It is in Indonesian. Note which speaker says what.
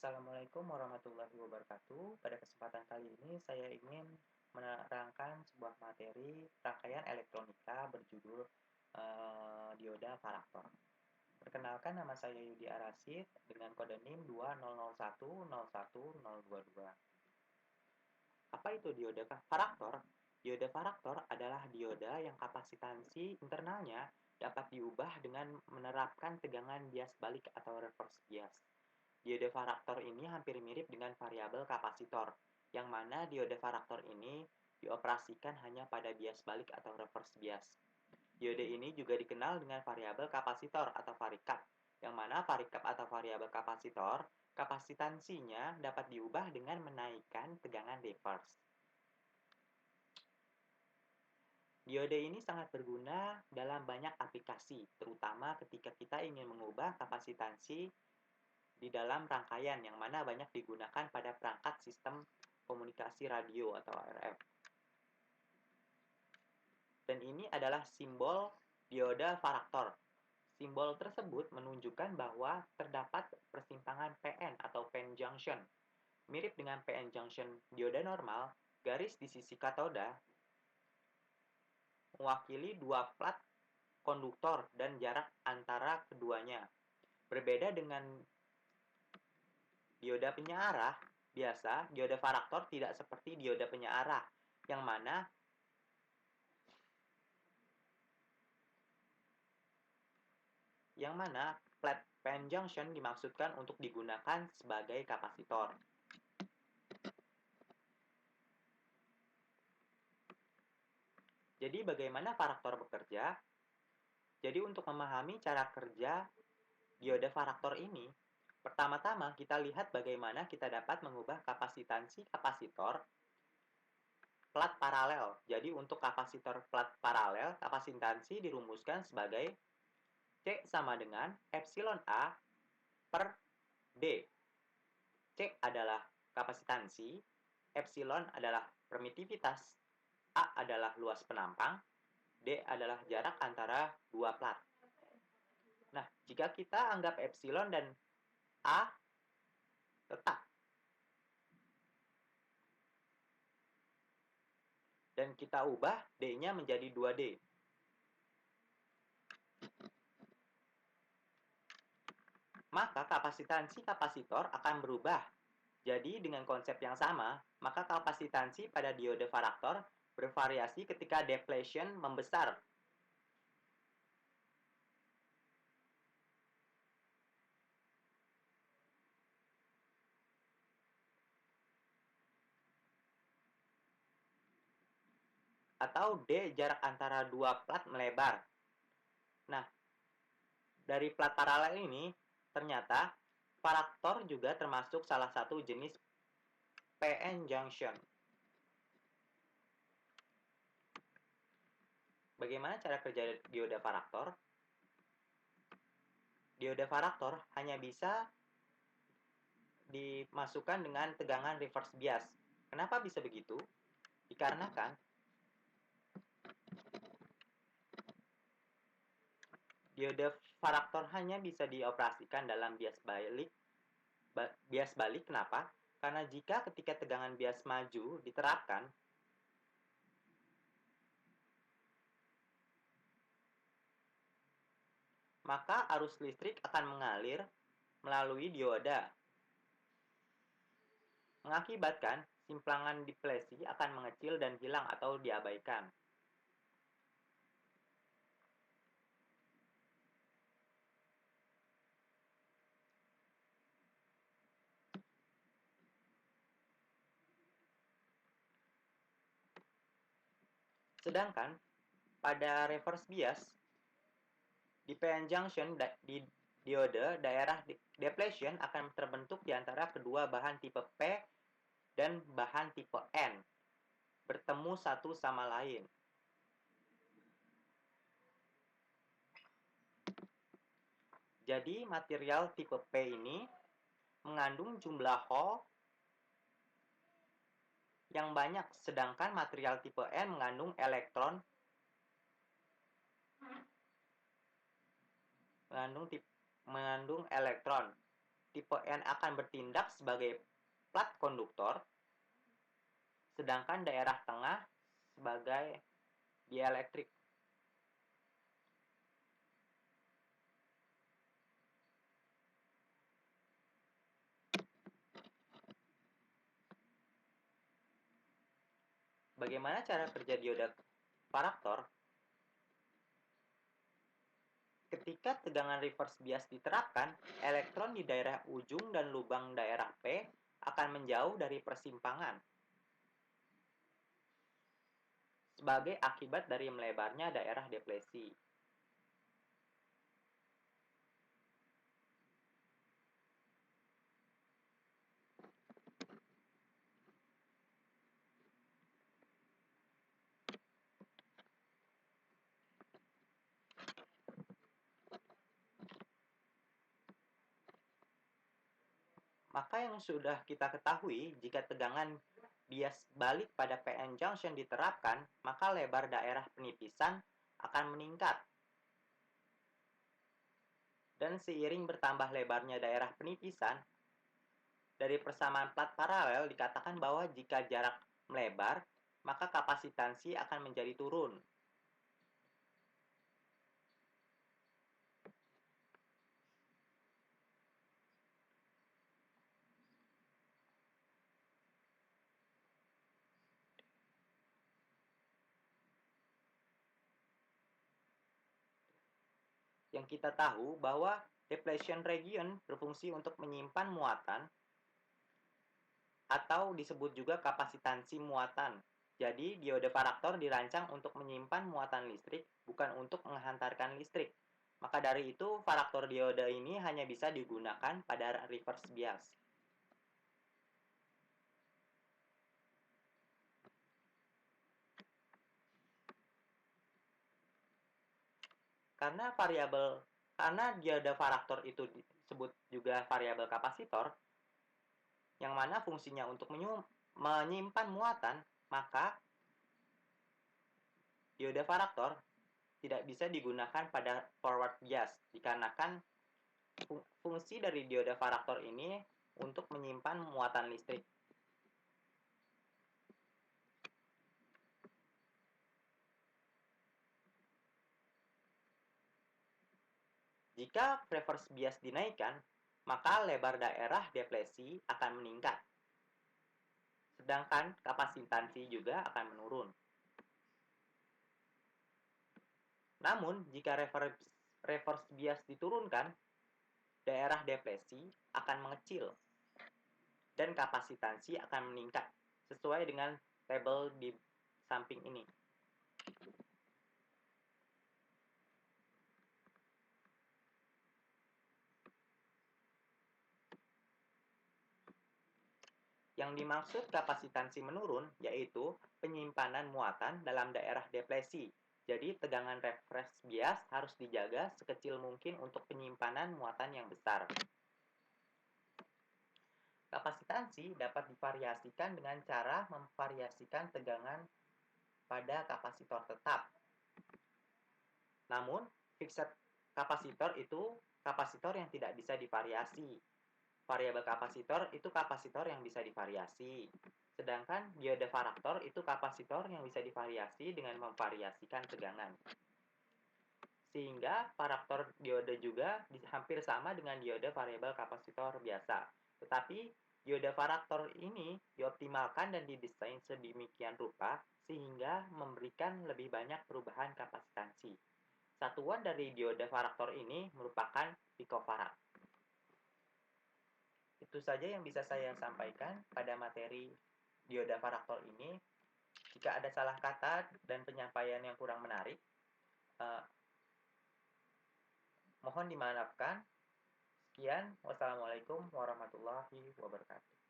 Speaker 1: Assalamualaikum warahmatullahi wabarakatuh. Pada kesempatan kali ini saya ingin menerangkan sebuah materi rangkaian elektronika berjudul dioda varaktor. Perkenalkan, nama saya Yudi Arasid dengan kode NIM 200101022. Apa itu dioda varaktor? Dioda varaktor adalah dioda yang kapasitansi internalnya dapat diubah dengan menerapkan tegangan bias balik atau reverse bias. Diode varaktor ini hampir mirip dengan variabel kapasitor, yang mana diode varaktor ini dioperasikan hanya pada bias balik atau reverse bias. Diode ini juga dikenal dengan variabel kapasitor atau varikap, yang mana varikap atau variabel kapasitor kapasitansinya dapat diubah dengan menaikkan tegangan reverse. Diode ini sangat berguna dalam banyak aplikasi, terutama ketika kita ingin mengubah kapasitansi di dalam rangkaian yang mana banyak digunakan pada perangkat sistem komunikasi radio atau RF. Dan ini adalah simbol dioda varaktor. Simbol tersebut menunjukkan bahwa terdapat persimpangan PN atau PN junction. Mirip dengan PN junction dioda normal, garis di sisi katoda mewakili dua plat konduktor dan jarak antara keduanya. Berbeda dengan dioda penyearah biasa, dioda varaktor tidak seperti dioda penyearah, yang mana plat PN junction dimaksudkan untuk digunakan sebagai kapasitor. Jadi bagaimana varaktor bekerja? Jadi untuk memahami cara kerja dioda varaktor ini, pertama-tama kita lihat bagaimana kita dapat mengubah kapasitansi kapasitor plat paralel. Jadi untuk kapasitor plat paralel, kapasitansi dirumuskan sebagai C sama dengan epsilon A per D. C adalah kapasitansi, epsilon adalah permitivitas, A adalah luas penampang, D adalah jarak antara dua plat. Nah, jika kita anggap epsilon dan A tetap, dan kita ubah D-nya menjadi 2D. Maka kapasitansi kapasitor akan berubah. Jadi dengan konsep yang sama, maka kapasitansi pada diode varaktor bervariasi ketika depletion membesar. Atau D jarak antara dua plat melebar. Nah, dari plat paralel ini, ternyata varaktor juga termasuk salah satu jenis PN junction. Bagaimana cara kerja dioda varaktor? Dioda varaktor hanya bisa dimasukkan dengan tegangan reverse bias. Kenapa bisa begitu? Dikarenakan diode varaktor hanya bisa dioperasikan dalam bias balik. Kenapa? Karena jika ketika tegangan bias maju diterapkan, maka arus listrik akan mengalir melalui dioda, mengakibatkan simplangan diplesi akan mengecil dan hilang atau diabaikan. Sedangkan pada reverse bias, di PN junction di diode, daerah depletion akan terbentuk di antara kedua bahan tipe P dan bahan tipe N, bertemu satu sama lain. Jadi material tipe P ini mengandung jumlah hole yang banyak, sedangkan material tipe N mengandung elektron tipe N akan bertindak sebagai plat konduktor, sedangkan daerah tengah sebagai dieelektrik. Bagaimana cara kerja dioda varaktor? Ketika tegangan reverse bias diterapkan, elektron di daerah ujung dan lubang daerah P akan menjauh dari persimpangan sebagai akibat dari melebarnya daerah depresi. Maka yang sudah kita ketahui, jika tegangan bias balik pada PN junction diterapkan, maka lebar daerah penipisan akan meningkat. Dan seiring bertambah lebarnya daerah penipisan, dari persamaan plat paralel dikatakan bahwa jika jarak melebar, maka kapasitansi akan menjadi turun. Yang kita tahu bahwa depletion region berfungsi untuk menyimpan muatan atau disebut juga kapasitansi muatan. Jadi, diode varaktor dirancang untuk menyimpan muatan listrik, bukan untuk menghantarkan listrik. Maka dari itu, varaktor diode ini hanya bisa digunakan pada reverse bias. Karena diode varaktor itu disebut juga variabel kapasitor, yang mana fungsinya untuk menyimpan muatan, maka diode varaktor tidak bisa digunakan pada forward bias, dikarenakan fungsi dari diode varaktor ini untuk menyimpan muatan listrik. Jika reverse bias dinaikkan, maka lebar daerah depresi akan meningkat. Sedangkan kapasitansi juga akan menurun. Namun, jika reverse bias diturunkan, daerah depresi akan mengecil dan kapasitansi akan meningkat sesuai dengan tabel di samping ini. Yang dimaksud kapasitansi menurun yaitu penyimpanan muatan dalam daerah depresi. Jadi tegangan reverse bias harus dijaga sekecil mungkin untuk penyimpanan muatan yang besar. Kapasitansi dapat divariasikan dengan cara memvariasikan tegangan pada kapasitor tetap. Namun, fixed kapasitor itu kapasitor yang tidak bisa divariasi. Variabel kapasitor itu kapasitor yang bisa divariasi. Sedangkan diode varaktor itu kapasitor yang bisa divariasi dengan memvariasikan tegangan. Sehingga varaktor diode juga hampir sama dengan diode variabel kapasitor biasa. Tetapi diode varaktor ini dioptimalkan dan didesain sedemikian rupa sehingga memberikan lebih banyak perubahan kapasitansi. Satuan dari diode varaktor ini merupakan picofarad. Itu saja yang bisa saya sampaikan pada materi dioda varaktor ini. Jika ada salah kata dan penyampaian yang kurang menarik, mohon dimaafkan. Sekian, wassalamualaikum warahmatullahi wabarakatuh.